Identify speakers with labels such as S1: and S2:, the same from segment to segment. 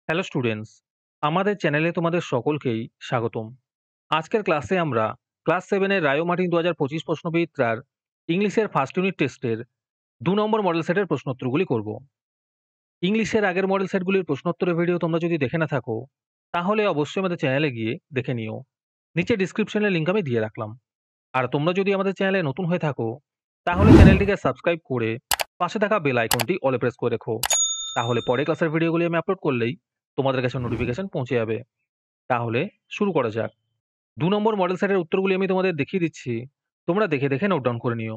S1: Hello students, আমাদের চ্যানেলে তোমাদের সকলকেই স্বাগতম। আজকের ক্লাসে আমরা ক্লাস 7 এর রায়ো মার্টিন 2025 প্রশ্নবিচিত্রার ইংলিশের ফার্স্ট ইউনিট টেস্টের 2 নম্বর মডেল সেটের প্রশ্নোত্তরগুলি করব। ইংলিশের আগের মডেল সেটগুলির প্রশ্নোত্তরের ভিডিও তোমরা যদি দেখে না থাকো, তাহলে অবশ্যই আমাদের চ্যানেলে গিয়ে দেখে নিও। নিচে ডিসক্রিপশনে লিংক আমি দিয়ে রাখলাম। আর তোমরা যদি আমাদের চ্যানেলে নতুন হয়ে থাকো, তাহলে চ্যানেলটিকে সাবস্ক্রাইব করে পাশে থাকা বেল আইকনটি অলে প্রেস করে রেখো। তাহলে পরে ক্লাসের ভিডিওগুলি আমি আপলোড করলেই তোমাদের কাছে নোটিফিকেশন পৌঁছে যাবে। তাহলে শুরু করা যাক। ২ নম্বর মডেল সেটের উত্তরগুলি আমি তোমাদের দেখিয়ে দিচ্ছি। তোমরা দেখে, দেখে নোট ডাউন করে নিও।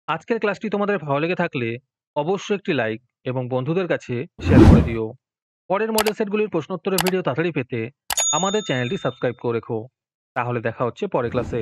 S1: আজকের ক্লাসটি তোমাদের ভালো লেগে থাকলে অবশ্যই একটি লাইক এবং বন্ধুদের কাছে শেয়ার করে দিও। পরের মডেল সেটগুলির প্রশ্নোত্তরের ভিডিও তাড়াতাড়ি পেতে আমাদের চ্যানেলটি সাবস্ক্রাইব করে রেখো। তাহলে দেখা হচ্ছে পরের ক্লাসে।